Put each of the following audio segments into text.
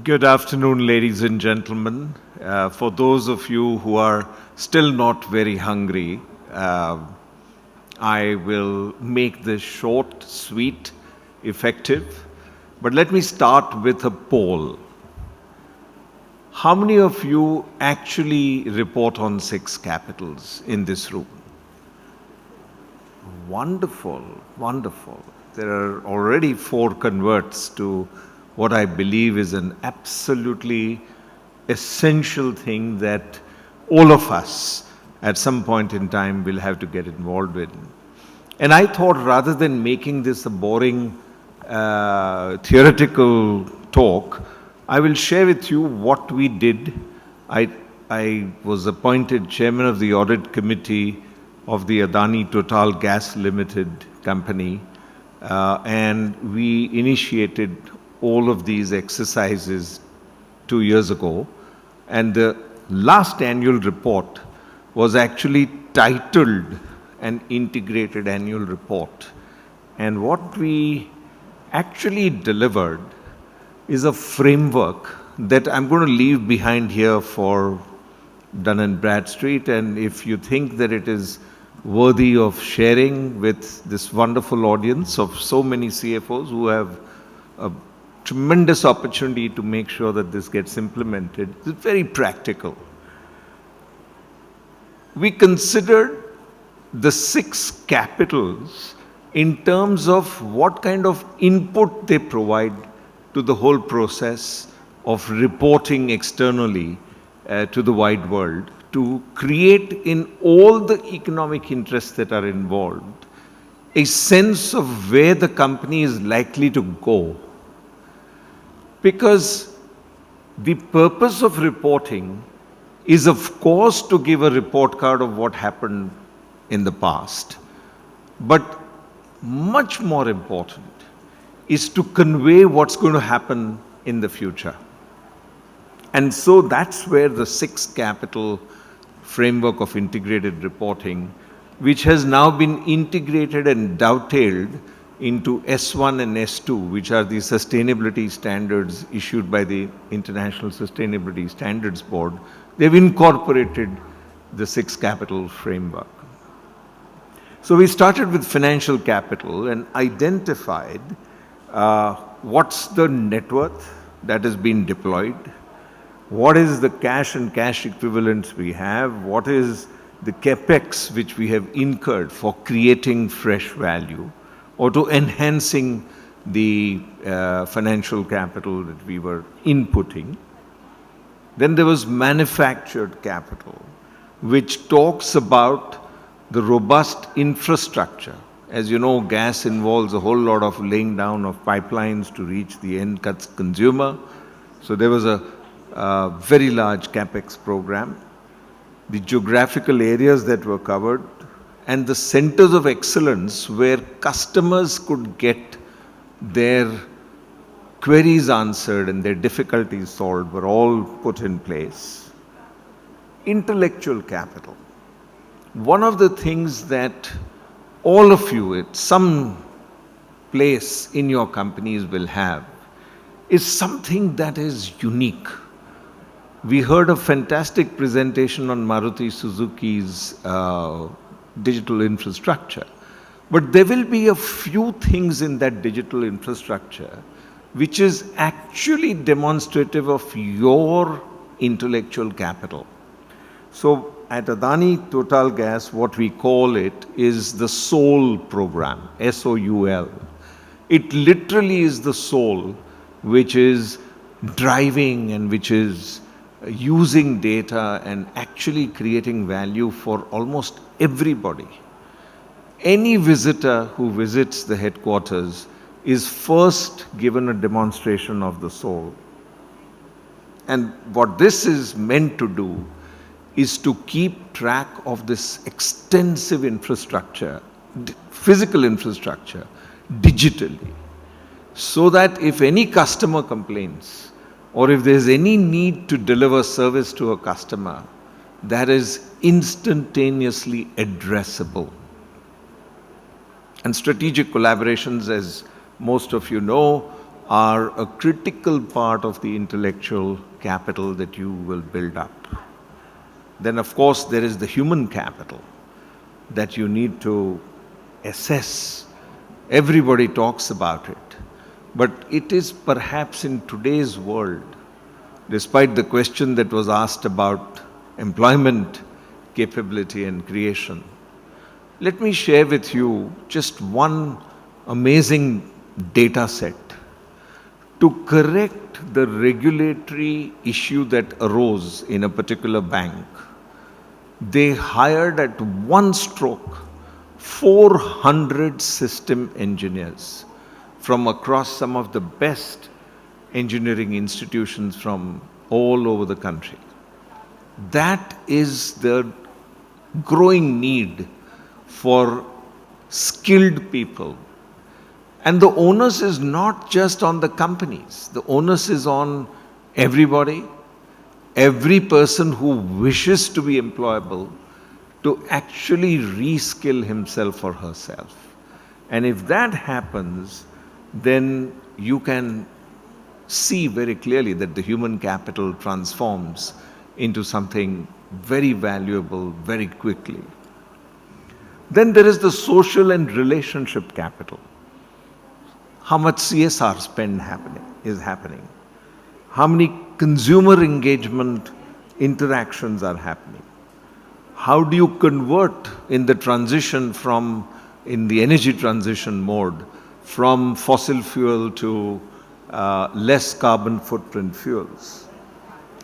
Good afternoon, ladies and gentlemen. For those of you who are still not very hungry, I will make this short, sweet, effective. But let me start with a poll. How many of you actually report on 6 capitals in this room? Wonderful, wonderful. There are already 4 converts to what I believe is an absolutely essential thing that all of us at some point in time will have to get involved in. And I thought rather than making this a boring theoretical talk, I will share with you what we did. I was appointed chairman of the audit committee of the Adani Total Gas Limited company, and we initiated all of these exercises 2 years ago. And the last annual report was actually titled an integrated annual report. And what we actually delivered is a framework that I'm going to leave behind here for Dun & Bradstreet. And if you think that it is worthy of sharing with this wonderful audience of so many CFOs who have a tremendous opportunity to make sure that this gets implemented, it's very practical. We considered the 6 capitals in terms of what kind of input they provide to the whole process of reporting externally to the wide world, to create in all the economic interests that are involved a sense of where the company is likely to go. Because the purpose of reporting is, of course, to give a report card of what happened in the past. But much more important is to convey what's going to happen in the future. And so that's where the 6 capital framework of integrated reporting, which has now been integrated and dovetailed into S1 and S2, which are the sustainability standards issued by the International Sustainability Standards Board. They've incorporated the 6 capital framework. So we started with financial capital and identified what's the net worth that has been deployed, what is the cash and cash equivalents we have, what is the capex which we have incurred for creating fresh value, or to enhancing the financial capital that we were inputting. Then there was manufactured capital, which talks about the robust infrastructure. As you know, gas involves a whole lot of laying down of pipelines to reach the end consumer. So there was a very large capex program. The geographical areas that were covered, and the centers of excellence where customers could get their queries answered and their difficulties solved were all put in place. Intellectual capital. One of the things that all of you at some place in your companies will have is something that is unique. We heard a fantastic presentation on Maruti Suzuki's digital infrastructure. But there will be a few things in that digital infrastructure which is actually demonstrative of your intellectual capital. So at Adani Total Gas, what we call it is the SOUL program, S-O-U-L. It literally is the soul which is driving and which is using data and actually creating value for almost everybody. Any visitor who visits the headquarters is first given a demonstration of the soul. And what this is meant to do is to keep track of this extensive infrastructure, physical infrastructure, digitally, so that if any customer complains, or if there's any need to deliver service to a customer, that is instantaneously addressable. And strategic collaborations, as most of you know, are a critical part of the intellectual capital that you will build up. Then, of course, there is the human capital that you need to assess. Everybody talks about it. But it is perhaps in today's world, despite the question that was asked about employment capability and creation, let me share with you just one amazing data set. To correct the regulatory issue that arose in a particular bank, they hired at one stroke 400 system engineers from across some of the best engineering institutions from all over the country. That is the growing need for skilled people. And the onus is not just on the companies. The onus is on everybody, every person who wishes to be employable, to actually reskill himself or herself. And if that happens, then you can see very clearly that the human capital transforms into something very valuable very quickly. Then there is the social and relationship capital. How much CSR spend is happening? How many consumer engagement interactions are happening? How do you convert in the transition in the energy transition mode, from fossil fuel to less carbon footprint fuels?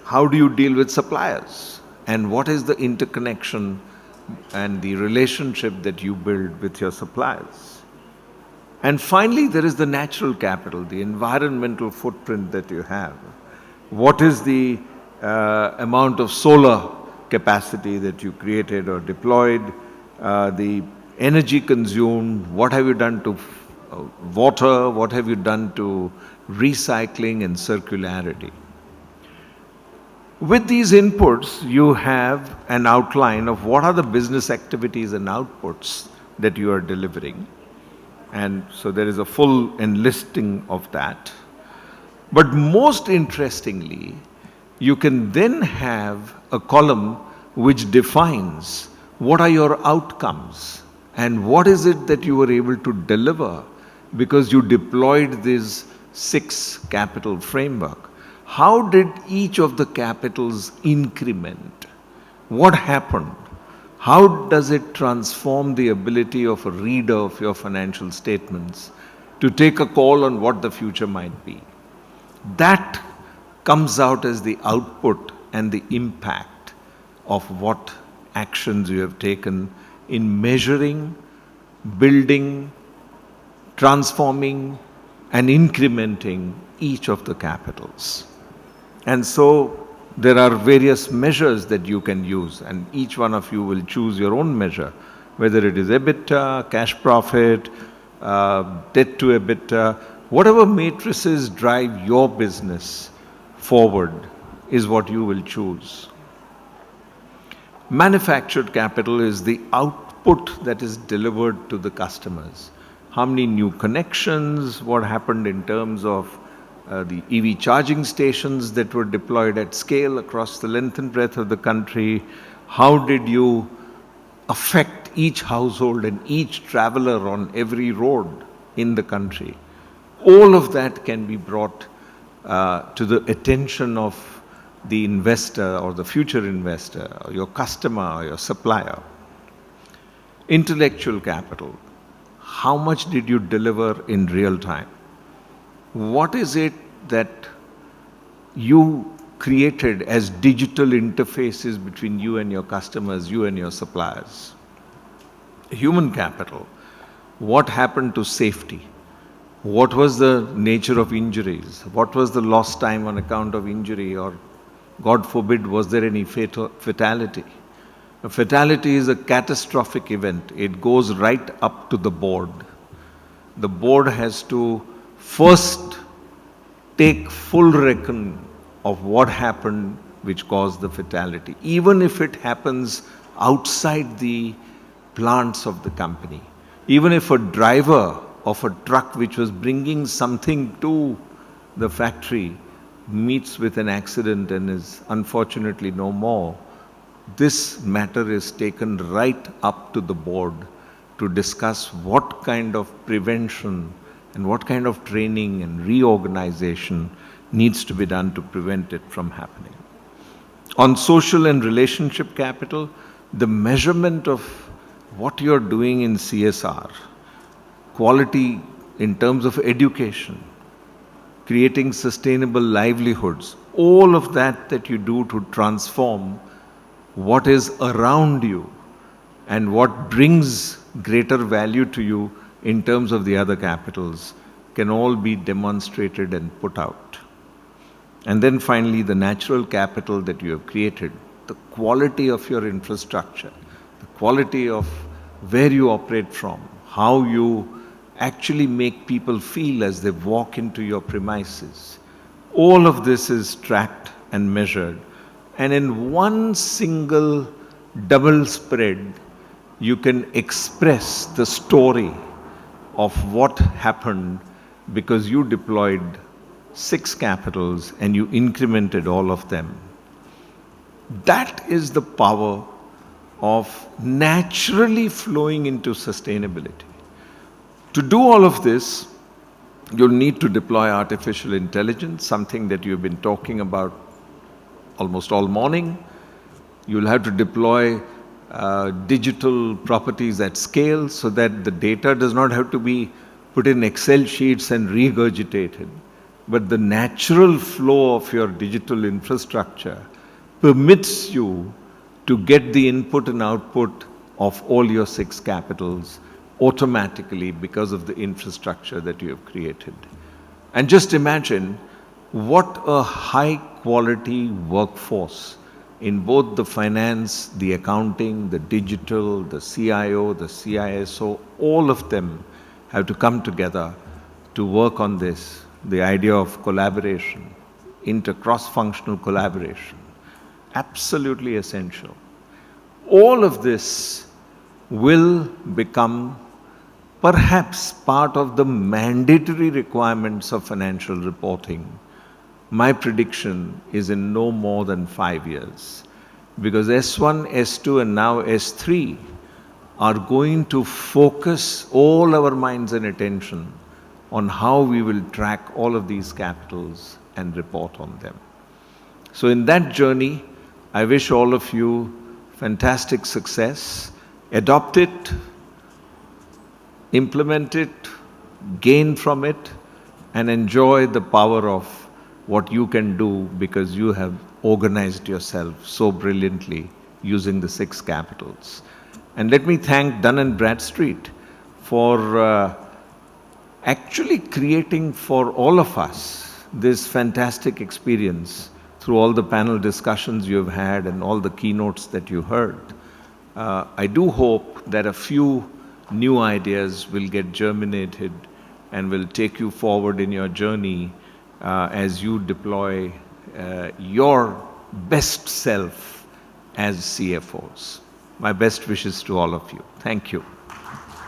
How do you deal with suppliers? And what is the interconnection and the relationship that you build with your suppliers? And finally, there is the natural capital, the environmental footprint that you have. What is the amount of solar capacity that you created or deployed, the energy consumed, what have you done to water, what have you done to recycling and circularity? With these inputs, you have an outline of what are the business activities and outputs that you are delivering. And so there is a full enlisting of that. But most interestingly, you can then have a column which defines what are your outcomes and what is it that you were able to deliver because you deployed this 6 capital framework. How did each of the capitals increment? What happened? How does it transform the ability of a reader of your financial statements to take a call on what the future might be? That comes out as the output and the impact of what actions you have taken in measuring, building, transforming, and incrementing each of the capitals. And so there are various measures that you can use, and each one of you will choose your own measure, whether it is EBITDA, cash profit, debt to EBITDA, whatever matrices drive your business forward is what you will choose. Manufactured capital is the output that is delivered to the customers. How many new connections, what happened in terms of the EV charging stations that were deployed at scale across the length and breadth of the country. How did you affect each household and each traveler on every road in the country? All of that can be brought to the attention of the investor or the future investor, or your customer or your supplier. Intellectual capital. How much did you deliver in real time? What is it that you created as digital interfaces between you and your customers, you and your suppliers? Human capital. What happened to safety? What was the nature of injuries? What was the lost time on account of injury, or God forbid, was there any fatality? A fatality is a catastrophic event. It goes right up to the board. The board has to first take full reckon of what happened which caused the fatality, even if it happens outside the plants of the company. Even if a driver of a truck which was bringing something to the factory meets with an accident and is unfortunately no more, this matter is taken right up to the board to discuss what kind of prevention and what kind of training and reorganization needs to be done to prevent it from happening. On social and relationship capital, the measurement of what you're doing in CSR, quality in terms of education, creating sustainable livelihoods, all of that you do to transform what is around you and what brings greater value to you in terms of the other capitals can all be demonstrated and put out. And then finally, the natural capital that you have created, the quality of your infrastructure, the quality of where you operate from, how you actually make people feel as they walk into your premises. All of this is tracked and measured. And in one single double spread, you can express the story of what happened because you deployed 6 capitals and you incremented all of them. That is the power of naturally flowing into sustainability. To do all of this, you'll need to deploy artificial intelligence, something that you've been talking about almost all morning. You'll have to deploy digital properties at scale so that the data does not have to be put in Excel sheets and regurgitated, but the natural flow of your digital infrastructure permits you to get the input and output of all your 6 capitals automatically because of the infrastructure that you have created. And just imagine what a high quality workforce in both the finance, the accounting, the digital, the CIO, the CISO, all of them have to come together to work on this. The idea of collaboration, cross-functional collaboration, absolutely essential. All of this will become perhaps part of the mandatory requirements of financial reporting. My prediction is in no more than 5 years, because S1, S2 and now S3 are going to focus all our minds and attention on how we will track all of these capitals and report on them. So in that journey, I wish all of you fantastic success. Adopt it, implement it, gain from it, and enjoy the power of what you can do because you have organized yourself so brilliantly using the 6 capitals. And let me thank Dun & Bradstreet for actually creating for all of us this fantastic experience through all the panel discussions you have had and all the keynotes that you heard. I do hope that a few new ideas will get germinated and will take you forward in your journey as you deploy your best self as CFOs. My best wishes to all of you. Thank you.